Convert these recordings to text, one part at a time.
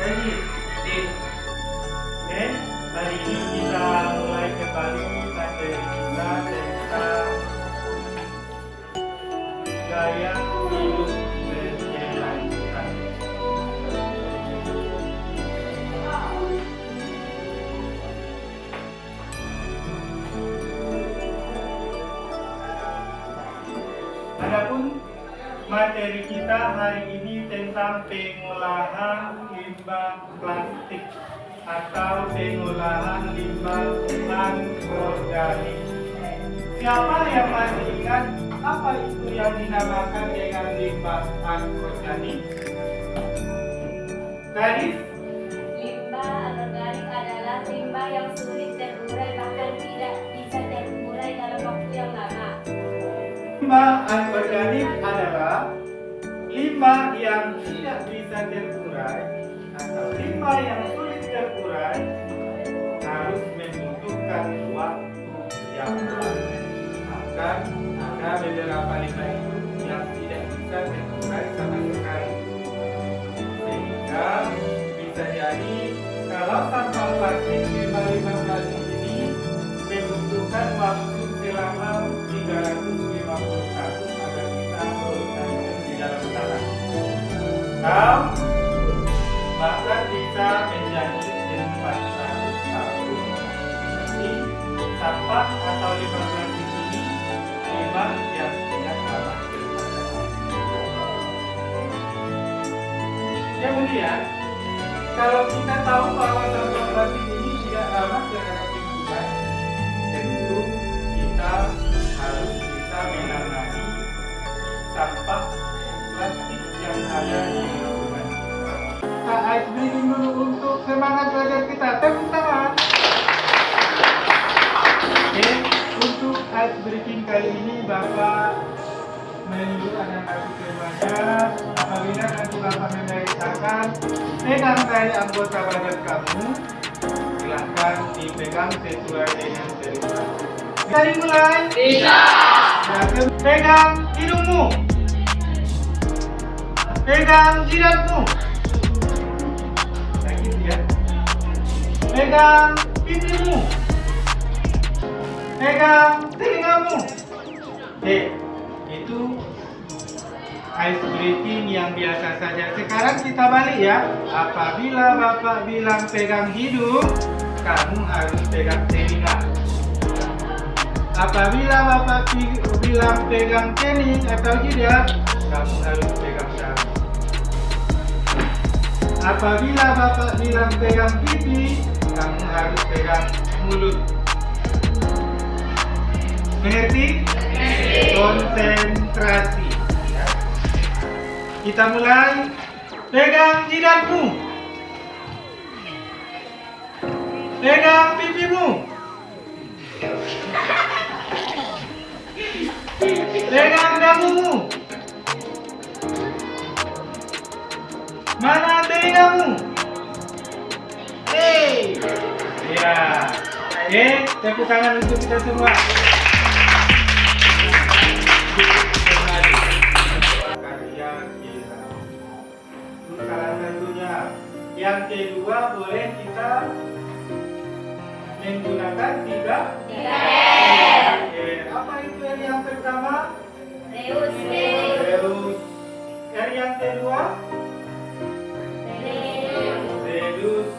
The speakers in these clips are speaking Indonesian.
lagi. Oke, hari ini kita mulai kembali materi kita tentang gaya hidup berkelanjutan. Adapun materi kita hari ini tentang pengolahan limbah plastik atau pengolahan limbah anorganik. Siapa yang masih ingat apa itu yang dinamakan dengan limbah anorganik? Gadis? Limbah anorganik adalah limbah yang sulit terurai, bahkan tidak bisa terurai dalam waktu yang lama. Limbah anorganik adalah limbah yang tidak bisa terurai atau limbah yang sulit terurai, harus membutuhkan waktu yang lama. Bahkan ada beberapa limbah itu yang tidak bisa terurai sama sekali. Sehingga bisa jadi kalau sampah plastik limbah plastik ini membutuhkan waktu selama 350 tahun agar kita melestarikan di dalam tanah. Atau bahkan bisa menjadi 400 tahun. Jadi sampah atau limbah plastik ini limbah yang tidak ramah lingkungan. Kemudian kalau kita tahu bahwa sampah plastik ini tidak ramah terhadap lingkungan, tentu kita harus bisa menangani sampah plastik yang ada di lingkungan. Ice breaking dulu untuk semangat belajar kita. Tepuk tangan. Oke, untuk ice breaking kali ini Bapak menyuruh anak-anak remaja apabila nanti Bapak memerintahkan pegang dari anggota badan kamu, silahkan dipegang sesuai dengan cerita. Bisa dimulai? Bisa. Pegang hidungmu. Pegang jidatmu. Sakit ya. Pegang pipimu. Pegang telingamu. Itu ice breathing yang biasa saja. Sekarang kita balik ya. Apabila Bapak bilang pegang hidung, kamu harus pegang telinga. Apabila Bapak bilang pegang tening atau jidat, kamu harus pegang dagu. Apabila Bapak bilang pegang pipi, kamu harus pegang mulut. Mengerti? Konsentrasi. Ya. Kita mulai. Pegang jidatmu. Pegang pipimu. Pegang dagumu. Mana telingamu? Ya. Oke, tepuk tangan untuk kita semua. Karya kita. Itu salah satunya. Yang kedua boleh kita menggunakan tiga. Apa itu yang pertama? Reus. Reus. Yang kedua? Redus.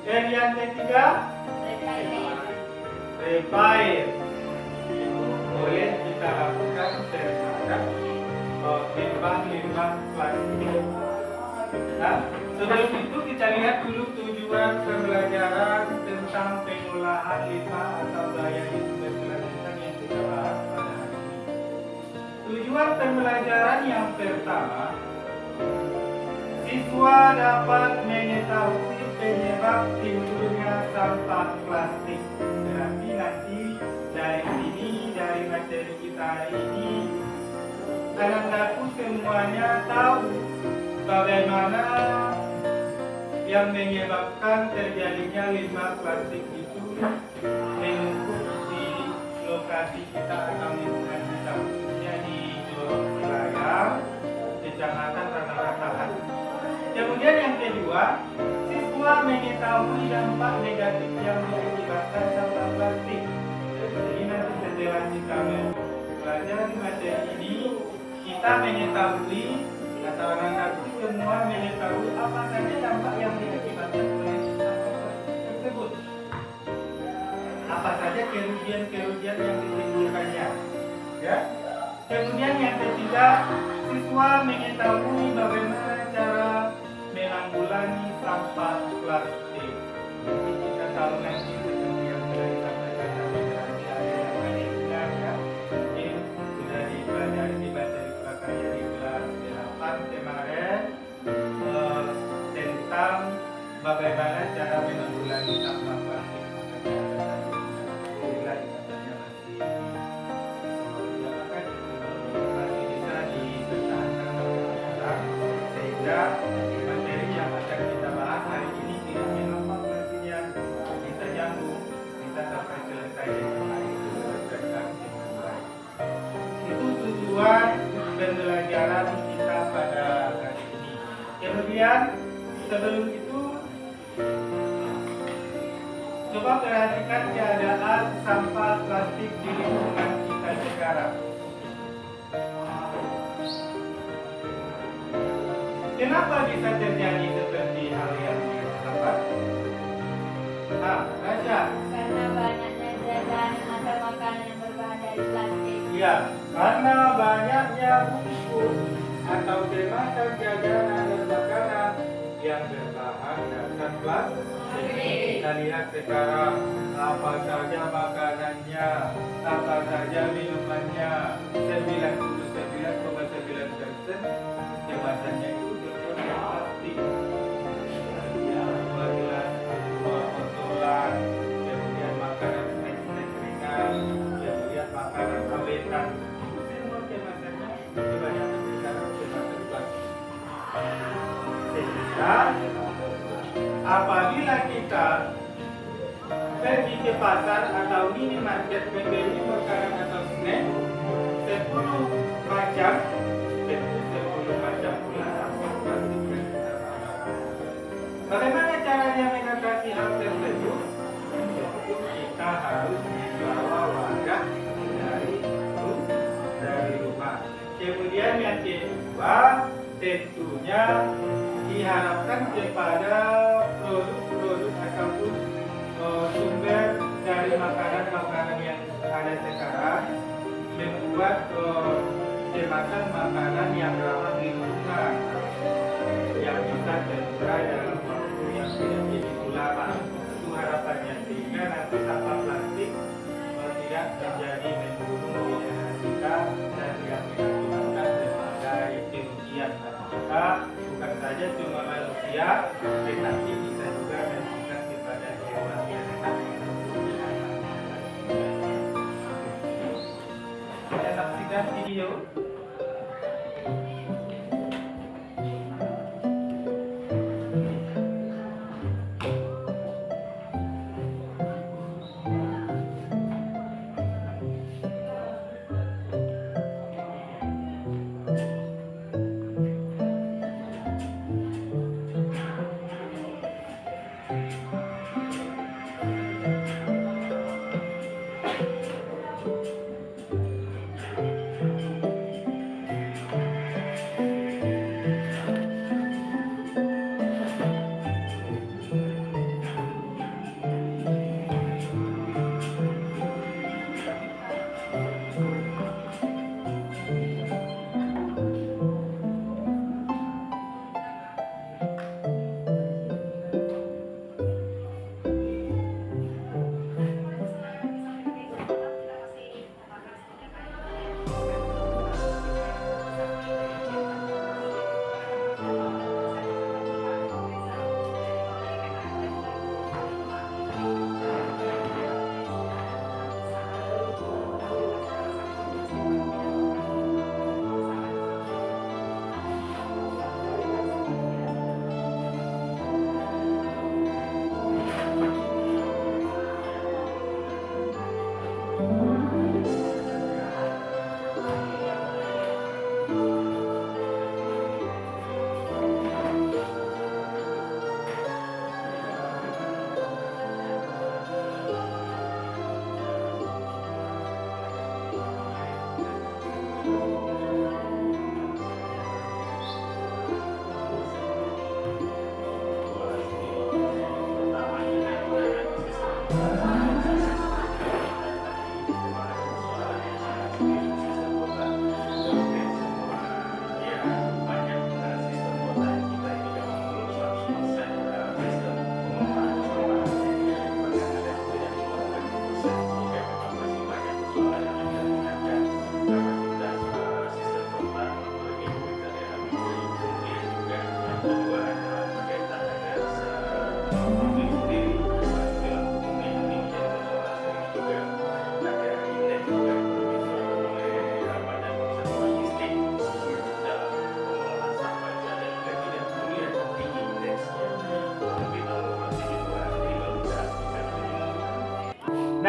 Yang ketiga? Repair. Itu boleh kita lakukan terhadap limbah plastik. Nah, sebelum itu kita lihat dulu tujuan pembelajaran tentang pengolahan limbah atau gaya hidup berkelanjutan yang kita bahas pada hari ini. Tujuan pembelajaran yang pertama, siswa dapat mengetahui penyebab timbulnya sampah plastik. Berarti nanti dari sini, dari materi kita hari ini, anak-anakku semuanya tahu bagaimana yang menyebabkan terjadinya limbah plastik itu menumpuk di lokasi kita atau lingkungan kita, khususnya di Jorong Wilayah, Kecamatan Ranarataan. Kemudian yang kedua, siswa mengetahui dampak negatif yang diakibatkan sampah plastik. Jadi nanti setelah kita mempelajari materi ini, kita mengetahui atau anak-anak semua mengetahui apa saja dampak yang diakibatkan oleh sampah plastik tersebut. Apa saja kerugian-kerugian yang ditimbulkannya. Ya. Kemudian yang ketiga, siswa mengetahui bagaimana cara menanggulangi sampah plastik. Jadi kita tahu nanti seperti yang sudah disampaikan nanti ada yang mendengar ya. Ini sudah dipelajari di materi prakarya di kelas 8 kemarin tentang bagaimana cara menanggulangi sampah plastik. Materi yang akan kita bahas hari ini tidak menampak berarti bisa nyambung, bisa sampai selesai dengan hari itu tujuan pembelajaran kita pada hari ini. Kemudian sebelum itu coba perhatikan keadaan sampah plastik di lingkungan kita sekarang. Kenapa bisa terjadi seperti hal yang dilakukan? Raja. Karena banyaknya jajanan atau makanan yang berbahan dari plastik. Ya, karena banyaknya bungkus atau kemasan jajanan dan makanan yang berbahan dasar plastik. Kita lihat sekarang apa saja makanannya, apa saja minumannya, 99,9% kemasannya itu plastik. Dua gelas, dua botolan, kemudian makanan ringan, kemudian makanan awetan. Semua kemasannya kebanyakan sekarang kemasan plastik. Sehingga apabila kita pergi ke pasar atau minimarket membeli makanan atau snack 10 macam pula sampah plastik. Bagaimana caranya mengatasi hal tersebut? Kita harus membawa wadah dari rumah. Kemudian yang kedua, tentunya diharapkan kepada produk-produk ataupun sumber dari makanan-makanan yang ada sekarang membuat kemasan makanan yang ramah lingkungan yang bisa terurai dalam waktu yang tidak begitu lama. Itu harapannya sehingga nanti sampah plastik tidak terjadi membunuh kita dan tidak mengakibatkan berbagai kerugian kita, bukan saja cuma manusia, tetapi bisa juga merugikan kepada hewan yang ada. Kita saksikan video.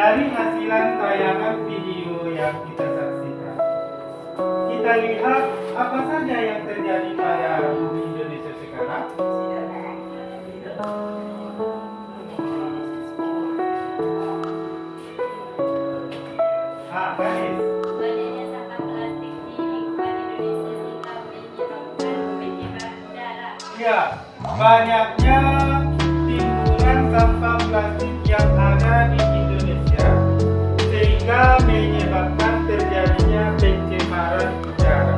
dari hasilan tayangan video yang kita saksikan, kita lihat apa saja yang terjadi pada bumi Indonesia sekarang. Garis. Banyaknya sampah plastik di lingkungan Indonesia sehingga menyebabkan penyebaran udara. Ya, banyaknya timbulan sampah plastik yang ada di Indonesia sehingga menyebabkan terjadinya pencemaran udara.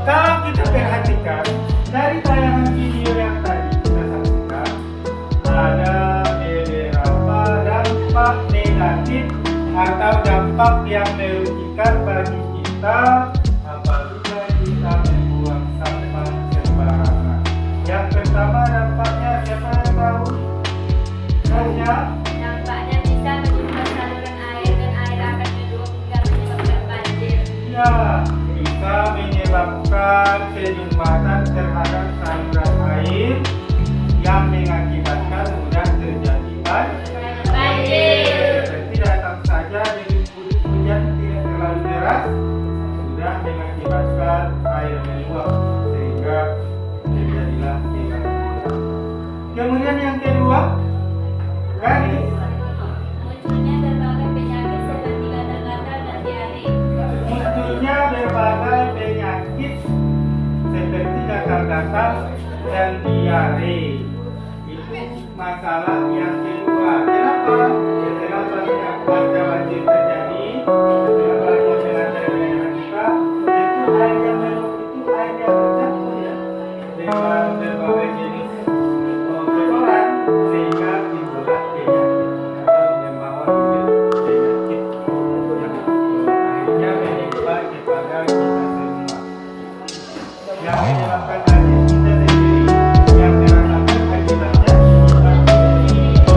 Kalau kita perhatikan dari tayangan video yang tadi kita saksikan, ada beberapa dampak negatif atau dampak yang merugikan bagi kita apabila kita membuang sampah sembarangan. Yang pertama dampaknya siapa yang tahu? Saja. Dampaknya bisa menyumbat saluran air dan air akan meluap hingga menyebabkan banjir. Ya, bisa menyebabkan penyumbatan terhadap saluran air yang mengakibatkan mudah terjadi Banjir. Berarti datang saja dengan hujan tidak terlalu deras sudah mengakibatkan air meluap sehingga terjadilah banjir. Kemudian yang kedua, garis. Munculnya berbagai penyakit seperti gatal-gatal dan diare. Munculnya berbagai penyakit seperti gatal-gatal dan diare. Itu masalah yang kedua. Kenapa? Setelah pasca banjir terjadi, setelah banjir melanda wilayah kita, itu air yang meluap itu air yang bercampur ya dengan berbagai jenis kotoran sehingga timbullah penyakit atau membawa penyakit yang akhirnya menimpa kepada kita semua, yang menyebabkan diri kita sendiri, yang merasakan akibatnya kita sendiri.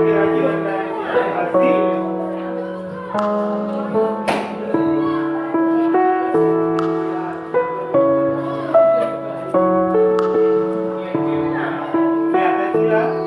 kerajinan dan tidak asli. Lihat ya.